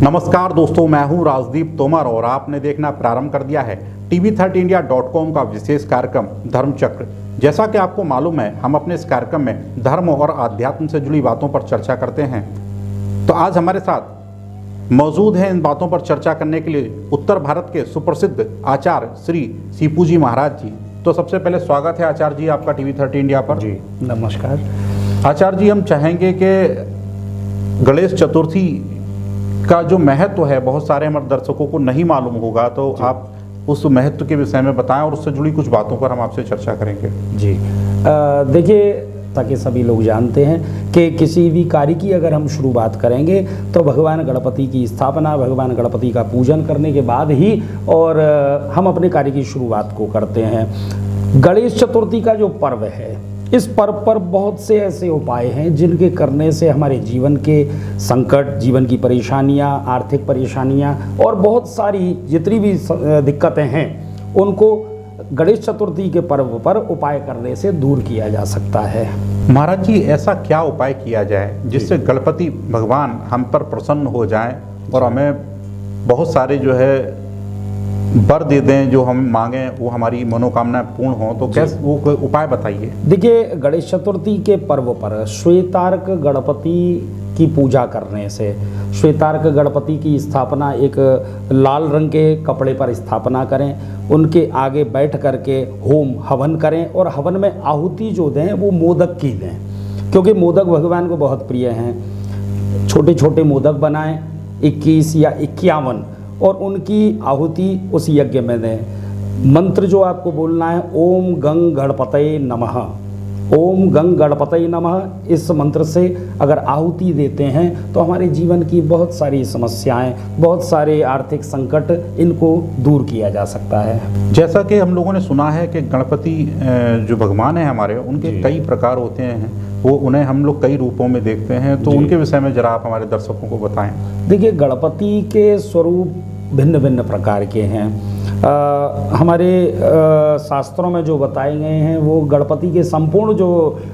नमस्कार दोस्तों, मैं हूं राजदीप तोमर और आपने देखना प्रारंभ कर दिया है TV30India.com का विशेष कार्यक्रम धर्मचक्र। जैसा कि आपको मालूम है, हम अपने इस कार्यक्रम में धर्म और आध्यात्म से जुड़ी बातों पर चर्चा करते हैं। तो आज हमारे साथ मौजूद हैं इन बातों पर चर्चा करने के लिए उत्तर भारत के सुप्रसिद्ध आचार्य श्री सीपू जी महाराज जी। तो सबसे पहले स्वागत है आचार्य जी आपका TV30 इंडिया पर। जी नमस्कार आचार्य जी, हम चाहेंगे कि गणेश चतुर्थी का जो महत्व है बहुत सारे हमारे दर्शकों को नहीं मालूम होगा, तो आप उस महत्व के विषय में बताएं और उससे जुड़ी कुछ बातों पर हम आपसे चर्चा करेंगे। जी देखिए, ताकि सभी लोग जानते हैं कि किसी भी कार्य की अगर हम शुरुआत करेंगे तो भगवान गणपति की स्थापना, भगवान गणपति का पूजन करने के बाद ही और हम अपने कार्य की शुरुआत को करते हैं। गणेश चतुर्थी का जो पर्व है, इस पर्व पर बहुत से ऐसे उपाय हैं जिनके करने से हमारे जीवन के संकट, जीवन की परेशानियां, आर्थिक परेशानियां और बहुत सारी जितनी भी दिक्कतें हैं उनको गणेश चतुर्थी के पर्व पर उपाय करने से दूर किया जा सकता है। महाराज जी, ऐसा क्या उपाय किया जाए जिससे गणपति भगवान हम पर प्रसन्न हो जाएं और हमें बहुत सारे जो है वर दे दें, जो हम मांगें वो हमारी मनोकामना पूर्ण हो? तो कैसे वो कोई उपाय बताइए। देखिए, गणेश चतुर्थी के पर्व पर श्वेतार्क गणपति की पूजा करने से, श्वेतार्क गणपति की स्थापना एक लाल रंग के कपड़े पर स्थापना करें, उनके आगे बैठ करके होम हवन करें और हवन में आहुति जो दें वो मोदक की दें, क्योंकि मोदक भगवान को बहुत प्रिय हैं। छोटे छोटे मोदक बनाएं 21 या 51 और उनकी आहुति उस यज्ञ में दें। मंत्र जो आपको बोलना है, ओम गंग गणपतये नमः, ओम गंग गणपतये नमः। इस मंत्र से अगर आहुति देते हैं तो हमारे जीवन की बहुत सारी समस्याएं, बहुत सारे आर्थिक संकट, इनको दूर किया जा सकता है। जैसा कि हम लोगों ने सुना है कि गणपति जो भगवान है हमारे, उनके कई प्रकार होते हैं, वो उन्हें हम लोग कई रूपों में देखते हैं, तो उनके विषय में जरा आप हमारे दर्शकों को बताएं। देखिए, गणपति के स्वरूप भिन्न भिन्न प्रकार के हैं। हमारे शास्त्रों में जो बताए गए हैं वो गणपति के संपूर्ण जो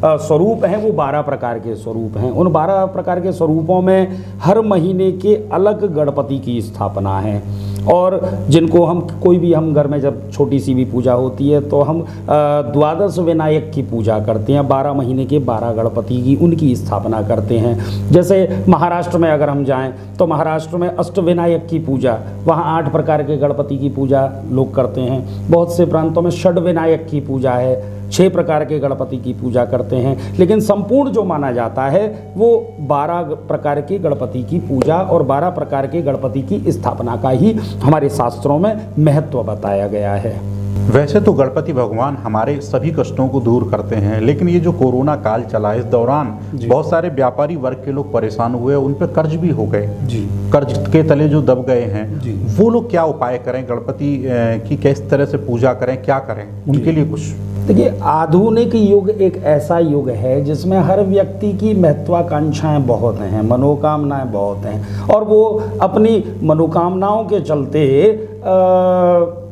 स्वरूप हैं वो 12 प्रकार के स्वरूप हैं। उन 12 प्रकार के स्वरूपों में हर महीने के अलग गणपति की स्थापना है और जिनको हम कोई भी हम घर में जब छोटी सी भी पूजा होती है तो हम द्वादश विनायक की पूजा करते हैं। 12 महीने के 12 गणपति की उनकी स्थापना करते हैं। जैसे महाराष्ट्र में अगर हम जाएं तो महाराष्ट्र में अष्टविनायक की पूजा, वहाँ 8 प्रकार के गणपति की पूजा लोग करते हैं। बहुत से प्रांतों में षड्विनायक की पूजा है, 6 प्रकार के गणपति की पूजा करते हैं। लेकिन संपूर्ण जो माना जाता है वो 12 प्रकार के गणपति की पूजा और 12 प्रकार के गणपति की स्थापना का ही हमारे शास्त्रों में महत्व बताया गया है। वैसे तो गणपति भगवान हमारे सभी कष्टों को दूर करते हैं, लेकिन ये जो कोरोना काल चला, इस दौरान बहुत सारे व्यापारी वर्ग के लोग परेशान हुए, उन पे कर्ज भी हो गए जी। कर्ज के तले जो दब गए हैं जी, वो लोग क्या उपाय करें, गणपति की किस तरह से पूजा करें, क्या करें उनके लिए कुछ? देखिए, आधुनिक युग एक ऐसा युग है जिसमें हर व्यक्ति की महत्वाकांक्षाएं बहुत हैं, मनोकामनाएं बहुत हैं और वो अपनी मनोकामनाओं के चलते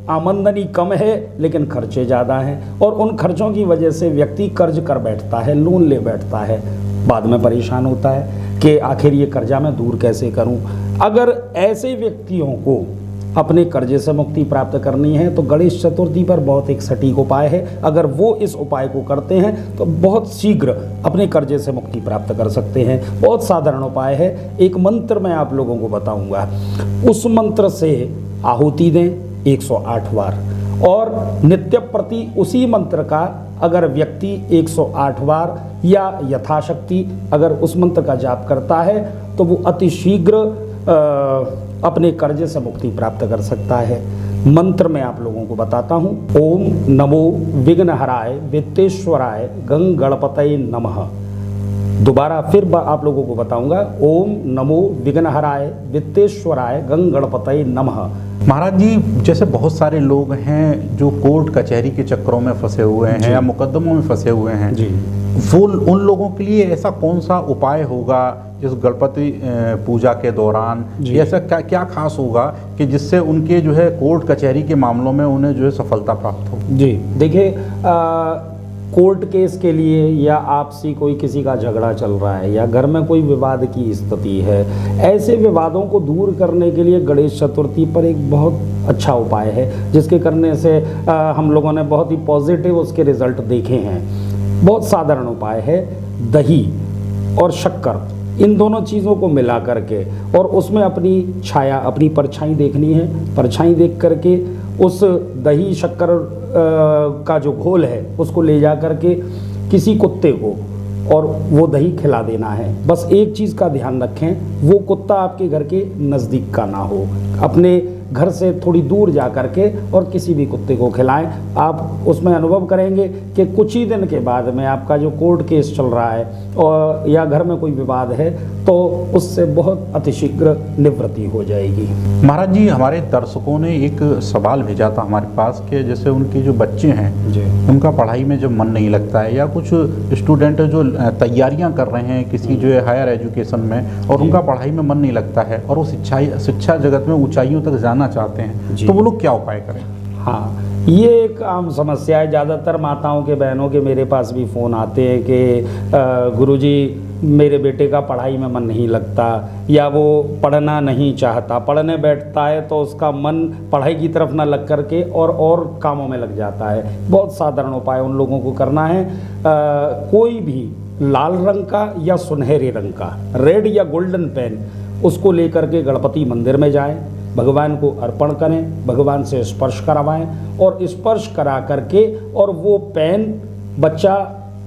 आमदनी कम है लेकिन खर्चे ज़्यादा हैं और उन खर्चों की वजह से व्यक्ति कर्ज कर बैठता है, लोन ले बैठता है, बाद में परेशान होता है कि आखिर ये कर्जा मैं दूर कैसे करूं। अगर ऐसे व्यक्तियों को अपने कर्जे से मुक्ति प्राप्त करनी है तो गणेश चतुर्थी पर बहुत एक सटीक उपाय है। अगर वो इस उपाय को करते हैं तो बहुत शीघ्र अपने कर्जे से मुक्ति प्राप्त कर सकते हैं। बहुत साधारण उपाय है, एक मंत्र मैं आप लोगों को बताऊंगा, उस मंत्र से आहुति दें 108 बार और नित्य प्रति उसी मंत्र का अगर व्यक्ति 108 बार या यथाशक्ति अगर उस मंत्र का जाप करता है तो वो अति शीघ्र अपने कर्जे से मुक्ति प्राप्त कर सकता है। मंत्र मैं आप लोगों को बताता हूँ। ओम नमो विघ्नहराय वित्तेश्वराय गंग गणपतये नमः। दोबारा फिर आप लोगों को बताऊंगा, ओम नमो विघ्नहराय वित्तेश्वराय गंग गणपतये नमः। महाराज जी, जैसे बहुत सारे लोग हैं जो कोर्ट कचहरी के चक्करों में फंसे हुए हैं या मुकदमों में फंसे हुए हैं जी, वो उन लोगों के लिए ऐसा कौन सा उपाय होगा इस गणपति पूजा के दौरान, ऐसा क्या खास होगा कि जिससे उनके जो है कोर्ट कचहरी के मामलों में उन्हें जो है सफलता प्राप्त हो? जी देखिए, कोर्ट केस के लिए या आपसी कोई किसी का झगड़ा चल रहा है या घर में कोई विवाद की स्थिति है, ऐसे विवादों को दूर करने के लिए गणेश चतुर्थी पर एक बहुत अच्छा उपाय है, जिसके करने से हम लोगों ने बहुत ही पॉजिटिव उसके रिजल्ट देखे हैं। बहुत साधारण उपाय है, दही और शक्कर इन दोनों चीज़ों को मिला करके और उसमें अपनी छाया, अपनी परछाई देखनी है। परछाई देख करके उस दही शक्कर का जो घोल है उसको ले जा करके किसी कुत्ते को और वो दही खिला देना है। बस एक चीज़ का ध्यान रखें, वो कुत्ता आपके घर के नज़दीक का ना हो, अपने घर से थोड़ी दूर जा कर के और किसी भी कुत्ते को खिलाएं। आप उसमें अनुभव करेंगे कि कुछ ही दिन के बाद में आपका जो कोर्ट केस चल रहा है और या घर में कोई विवाद है तो उससे बहुत अतिशीघ्र निवृत्ति हो जाएगी। महाराज जी, हमारे दर्शकों ने एक सवाल भेजा था हमारे पास कि जैसे उनके जो बच्चे हैं जी, उनका पढ़ाई में जब मन नहीं लगता है, या कुछ स्टूडेंट जो तैयारियां कर रहे हैं किसी जो है हायर एजुकेशन में और उनका पढ़ाई में मन नहीं लगता है और वो शिक्षा जगत में ऊंचाइयों तक जाना चाहते हैं, तो वो लोग क्या उपाय करें? हाँ, ये एक आम समस्या है। ज़्यादातर माताओं के, बहनों के मेरे पास भी फ़ोन आते हैं कि गुरुजी मेरे बेटे का पढ़ाई में मन नहीं लगता या वो पढ़ना नहीं चाहता, पढ़ने बैठता है तो उसका मन पढ़ाई की तरफ ना लग करके और कामों में लग जाता है। बहुत साधारण उपाय उन लोगों को करना है। कोई भी लाल रंग का या सुनहरे रंग का, रेड या गोल्डन पेन, उसको लेकर के गणपति मंदिर में जाएं, भगवान को अर्पण करें, भगवान से स्पर्श करवाएं और स्पर्श करा करके और वो पेन बच्चा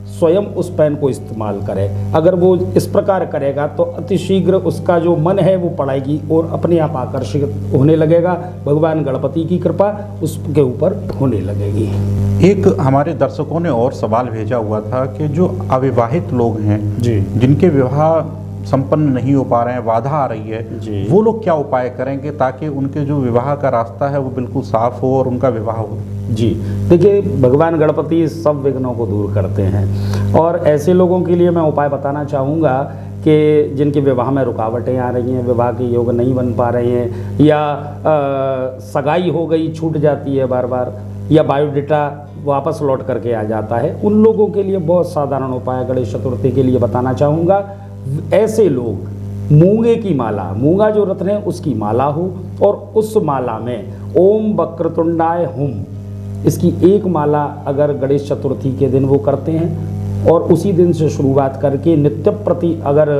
स्वयं उस पेन को इस्तेमाल करे। अगर वो इस प्रकार करेगा तो अतिशीघ्र उसका जो मन है वो पढ़ाई की और अपने आप आकर्षित होने लगेगा। भगवान गणपति की कृपा उसके ऊपर होने लगेगी। एक हमारे दर्शकों ने और सवाल भेजा हुआ था कि जो अविवाहित लोग हैं जी, जिनके विवाह संपन्न नहीं हो पा रहे हैं, बाधा आ रही है, जी, वो लोग क्या उपाय करेंगे ताकि उनके जो विवाह का रास्ता है वो बिल्कुल साफ हो और उनका विवाह हो? जी, देखिए, भगवान गणपति सब विघ्नों को दूर करते हैं और ऐसे लोगों के लिए मैं उपाय बताना चाहूँगा कि जिनके विवाह में रुकावटें आ रही हैं, विवाह के योग नहीं बन पा रहे हैं या सगाई हो गई छूट जाती है बार बार या बायोडेटा वापस लौट करके आ जाता है, उन लोगों के लिए बहुत साधारण उपाय गणेश चतुर्थी के लिए बताना चाहूँगा। ऐसे लोग मूंगे की माला, मूंगा जो रत्न है उसकी माला हो और उस माला में ओम वक्रतुंडाय हुम, इसकी एक माला अगर गणेश चतुर्थी के दिन वो करते हैं और उसी दिन से शुरुआत करके नित्य प्रति अगर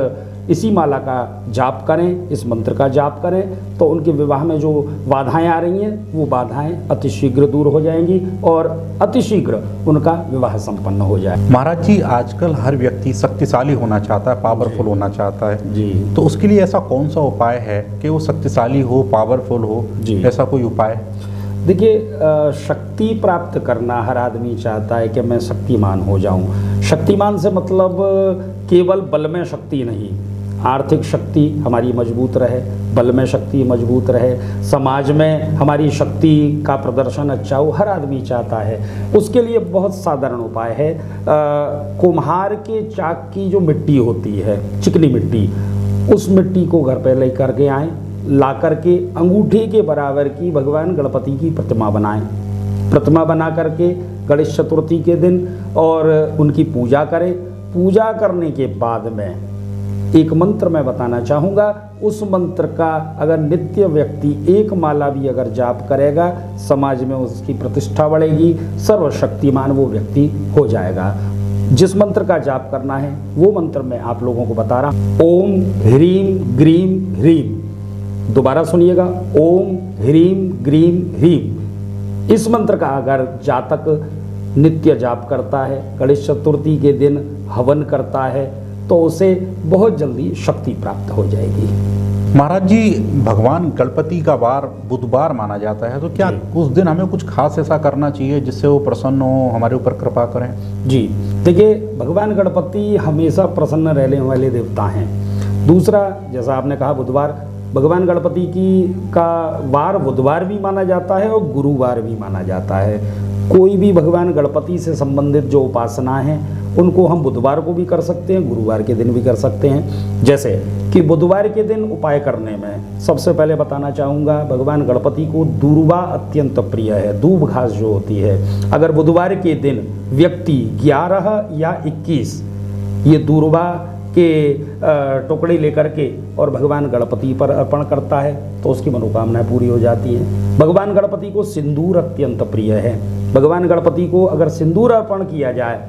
इसी माला का जाप करें, इस मंत्र का जाप करें, तो उनके विवाह में जो बाधाएं आ रही हैं वो बाधाएं अतिशीघ्र दूर हो जाएंगी और अतिशीघ्र उनका विवाह संपन्न हो जाए। महाराज जी, आजकल हर व्यक्ति शक्तिशाली होना चाहता है, पावरफुल होना चाहता है जी, तो उसके लिए ऐसा कौन सा उपाय है कि वो शक्तिशाली हो, पावरफुल हो जी। ऐसा कोई उपाय? देखिए, शक्ति प्राप्त करना हर आदमी चाहता है कि मैं शक्तिमान हो जाऊं। शक्तिमान से मतलब केवल बल में शक्ति नहीं, आर्थिक शक्ति हमारी मजबूत रहे, बल में शक्ति मजबूत रहे, समाज में हमारी शक्ति का प्रदर्शन अच्छा हो, हर आदमी चाहता है। उसके लिए बहुत साधारण उपाय है। कुम्हार के चाक की जो मिट्टी होती है, चिकनी मिट्टी, उस मिट्टी को घर पर ले करके आएँ, ला करके अंगूठे के बराबर की भगवान गणपति की प्रतिमा बनाएं। प्रतिमा बना करके गणेश चतुर्थी के दिन और उनकी पूजा करें। पूजा करने के बाद में एक मंत्र मैं बताना चाहूँगा, उस मंत्र का अगर नित्य व्यक्ति एक माला भी अगर जाप करेगा, समाज में उसकी प्रतिष्ठा बढ़ेगी, सर्वशक्तिमान वो व्यक्ति हो जाएगा। जिस मंत्र का जाप करना है वो मंत्र मैं आप लोगों को बता रहा हूँ। ओम ह्रीम ग्रीम ह्रीम, दोबारा सुनिएगा, ओम ह्रीम ग्रीम ह्रीम। इस मंत्र का अगर जातक नित्य जाप करता है, गणेश चतुर्थी के दिन हवन करता है, तो उसे बहुत जल्दी शक्ति प्राप्त हो जाएगी। महाराज जी, भगवान गणपति का वार बुधवार माना जाता है, तो क्या उस दिन हमें कुछ खास ऐसा करना चाहिए जिससे वो प्रसन्न हो, हमारे ऊपर कृपा करें? जी, देखिए, भगवान गणपति हमेशा प्रसन्न रहने वाले देवता हैं। दूसरा, जैसा आपने कहा बुधवार, भगवान गणपति की का वार बुधवार भी माना जाता है और गुरुवार भी माना जाता है। कोई भी भगवान गणपति से संबंधित जो उपासना है उनको हम बुधवार को भी कर सकते हैं, गुरुवार के दिन भी कर सकते हैं। जैसे कि बुधवार के दिन उपाय करने में सबसे पहले बताना चाहूँगा, भगवान गणपति को दूर्वा अत्यंत प्रिय है, दूब घास जो होती है। अगर बुधवार के दिन व्यक्ति 11 या 21 ये दूर्वा के टुकड़े लेकर के और भगवान गणपति पर अर्पण करता है तो उसकी मनोकामनाएं पूरी हो जाती हैं। भगवान गणपति को सिंदूर अत्यंत प्रिय है। भगवान गणपति को अगर सिंदूर अर्पण किया जाए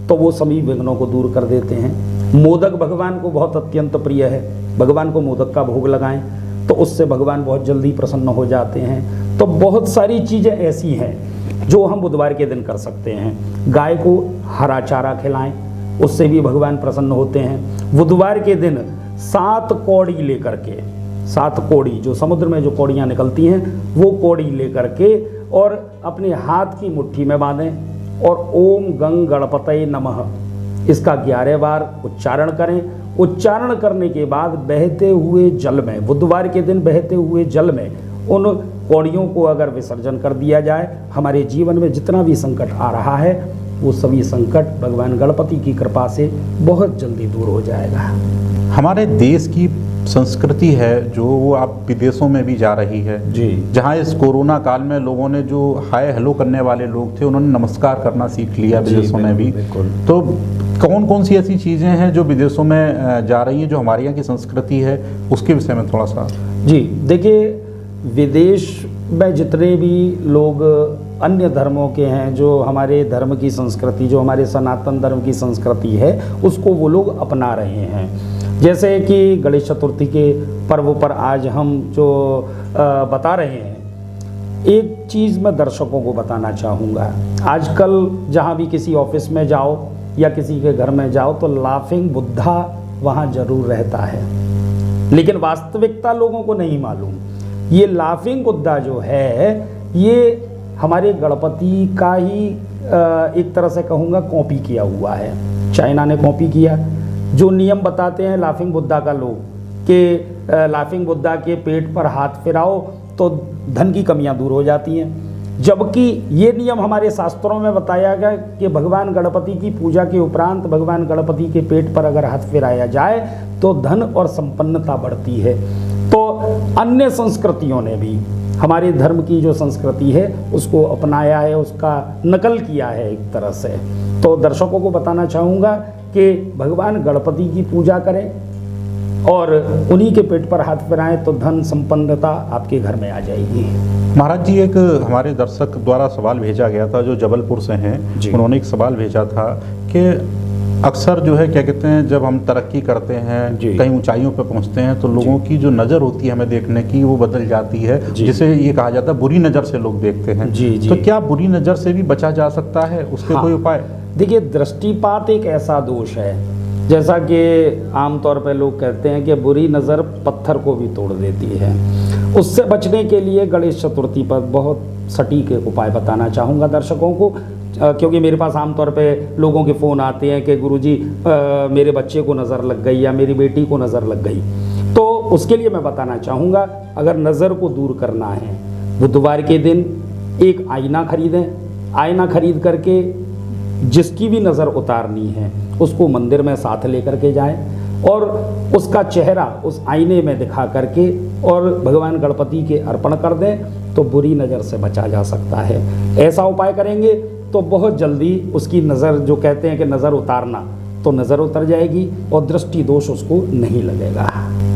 तो वो सभी विघ्नों को दूर कर देते हैं। मोदक भगवान को बहुत अत्यंत प्रिय है। भगवान को मोदक का भोग लगाएं तो उससे भगवान बहुत जल्दी प्रसन्न हो जाते हैं। तो बहुत सारी चीज़ें ऐसी हैं जो हम बुधवार के दिन कर सकते हैं। गाय को हरा चारा खिलाएं, उससे भी भगवान प्रसन्न होते हैं। बुधवार के दिन 7 कौड़ी लेकर के, 7 कौड़ी जो समुद्र में जो कौड़ियाँ निकलती हैं वो कौड़ी लेकर के और अपने हाथ की मुट्ठी में बांधें और ओम गंग गणपतये नमः इसका 11 बार उच्चारण करें। उच्चारण करने के बाद बहते हुए जल में, बुधवार के दिन बहते हुए जल में उन कौड़ियों को अगर विसर्जन कर दिया जाए, हमारे जीवन में जितना भी संकट आ रहा है वो सभी संकट भगवान गणपति की कृपा से बहुत जल्दी दूर हो जाएगा। हमारे देश की संस्कृति है जो वो आप विदेशों में भी जा रही है जी। जहाँ इस कोरोना काल में लोगों ने जो हाय हेलो करने वाले लोग थे उन्होंने नमस्कार करना सीख लिया विदेशों में भी। तो कौन कौन सी ऐसी चीज़ें हैं जो विदेशों में जा रही हैं जो हमारे यहाँ की संस्कृति है उसके विषय में थोड़ा सा। जी देखिए, विदेश में जितने भी लोग अन्य धर्मों के हैं, जो हमारे धर्म की संस्कृति, जो हमारे सनातन धर्म की संस्कृति है उसको वो लोग अपना रहे हैं। जैसे कि गणेश चतुर्थी के पर्व पर आज हम जो बता रहे हैं, एक चीज़ मैं दर्शकों को बताना चाहूँगा। आजकल जहाँ भी किसी ऑफिस में जाओ या किसी के घर में जाओ तो लाफिंग बुद्धा वहाँ जरूर रहता है, लेकिन वास्तविकता लोगों को नहीं मालूम। ये लाफिंग बुद्धा जो है ये हमारे गणपति का ही एक तरह से कहूँगा कॉपी किया हुआ है। चाइना ने कॉपी किया। जो नियम बताते हैं लाफिंग बुद्धा का लोग कि लाफिंग बुद्धा के पेट पर हाथ फिराओ तो धन की कमियां दूर हो जाती हैं, जबकि ये नियम हमारे शास्त्रों में बताया गया कि भगवान गणपति की पूजा के उपरांत भगवान गणपति के पेट पर अगर हाथ फिराया जाए तो धन और संपन्नता बढ़ती है। तो अन्य संस्कृतियों ने भी हमारे धर्म की जो संस्कृति है उसको अपनाया है, उसका नकल किया है एक तरह से। तो दर्शकों को बताना चाहूँगा कि भगवान गणपति की पूजा करें और उन्हीं के पेट पर हाथ फिराएं तो धन संपन्नता आपके घर में आ जाएगी। महाराज जी, एक हमारे दर्शक द्वारा सवाल भेजा गया था जो जबलपुर से हैं, उन्होंने एक सवाल भेजा था कि अक्सर जो है क्या कहते हैं जब हम तरक्की करते हैं कहीं ऊंचाइयों पर पहुंचते हैं तो लोगों की जो नज़र होती है हमें देखने की वो बदल जाती है, जिसे ये कहा जाता है बुरी नज़र से लोग देखते हैं। तो क्या बुरी नज़र से भी बचा जा सकता है, उसके कोई उपाय? देखिए, दृष्टिपात एक ऐसा दोष है, जैसा कि आमतौर पर लोग कहते हैं कि बुरी नज़र पत्थर को भी तोड़ देती है। उससे बचने के लिए गणेश चतुर्थी पर बहुत सटीक एक उपाय बताना चाहूँगा दर्शकों को, क्योंकि मेरे पास आमतौर पे लोगों के फ़ोन आते हैं कि गुरुजी मेरे बच्चे को नज़र लग गई या मेरी बेटी को नज़र लग गई। तो उसके लिए मैं बताना चाहूँगा, अगर नज़र को दूर करना है, बुधवार के दिन एक आईना खरीदें। आईना खरीद करके जिसकी भी नज़र उतारनी है उसको मंदिर में साथ लेकर के जाएं और उसका चेहरा उस आईने में दिखा करके और भगवान गणपति के अर्पण कर दें तो बुरी नज़र से बचा जा सकता है। ऐसा उपाय करेंगे तो बहुत जल्दी उसकी नज़र, जो कहते हैं कि नज़र उतारना, तो नज़र उतर जाएगी और दृष्टि दोष उसको नहीं लगेगा।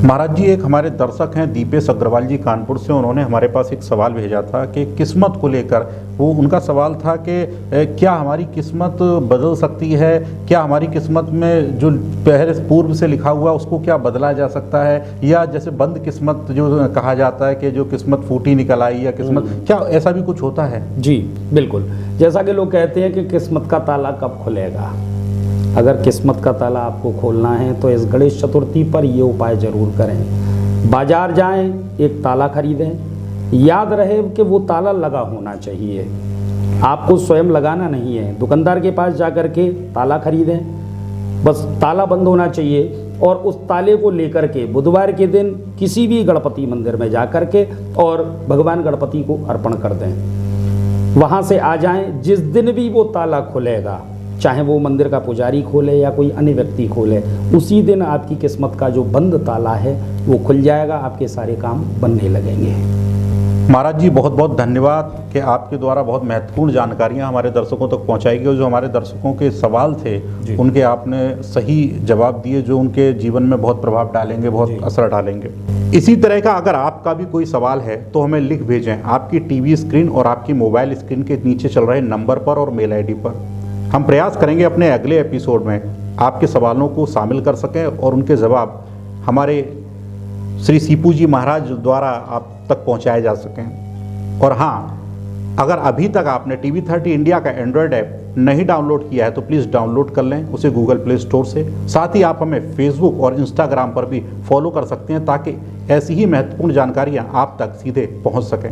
महाराज जी, एक हमारे दर्शक हैं दीपेश अग्रवाल जी कानपुर से, उन्होंने हमारे पास एक सवाल भेजा था कि किस्मत को लेकर। वो उनका सवाल था कि क्या हमारी किस्मत बदल सकती है, क्या हमारी किस्मत में जो पहले पूर्व से लिखा हुआ उसको क्या बदला जा सकता है, या जैसे बंद किस्मत जो कहा जाता है कि जो किस्मत फूटी निकल आई या किस्मत, क्या ऐसा भी कुछ होता है? जी बिल्कुल, जैसा कि लोग कहते हैं कि किस्मत का ताला कब खुलेगा। अगर किस्मत का ताला आपको खोलना है तो इस गणेश चतुर्थी पर ये उपाय ज़रूर करें। बाजार जाएं, एक ताला खरीदें। याद रहे कि वो ताला लगा होना चाहिए, आपको स्वयं लगाना नहीं है। दुकानदार के पास जा कर के ताला खरीदें, बस ताला बंद होना चाहिए और उस ताले को लेकर के बुधवार के दिन किसी भी गणपति मंदिर में जा कर के और भगवान गणपति को अर्पण कर दें। वहाँ से आ जाएं। जिस दिन भी वो ताला खुलेगा, चाहे वो मंदिर का पुजारी खोले या कोई अन्य व्यक्ति खोले, उसी दिन आपकी किस्मत का जो बंद ताला है वो खुल जाएगा, आपके सारे काम बनने लगेंगे। महाराज जी बहुत बहुत धन्यवाद कि आपके द्वारा बहुत महत्वपूर्ण जानकारियां हमारे दर्शकों तक पहुंचाई गई और जो हमारे दर्शकों के सवाल थे उनके आपने सही जवाब दिए, जो उनके जीवन में बहुत प्रभाव डालेंगे, बहुत असर डालेंगे। इसी तरह का अगर आपका भी कोई सवाल है तो हमें लिख भेजें आपकी टीवी स्क्रीन और आपकी मोबाइल स्क्रीन के नीचे चल रहे नंबर पर और मेल आईडी पर। हम प्रयास करेंगे अपने अगले एपिसोड में आपके सवालों को शामिल कर सकें और उनके जवाब हमारे श्री सीपू जी महाराज द्वारा आप तक पहुंचाए जा सकें। और हाँ, अगर अभी तक आपने TV30 इंडिया का एंड्रॉयड ऐप नहीं डाउनलोड किया है तो प्लीज़ डाउनलोड कर लें उसे गूगल प्ले स्टोर से। साथ ही आप हमें फेसबुक और इंस्टाग्राम पर भी फॉलो कर सकते हैं ताकि ऐसी ही महत्वपूर्ण जानकारियाँ आप तक सीधे पहुँच सकें।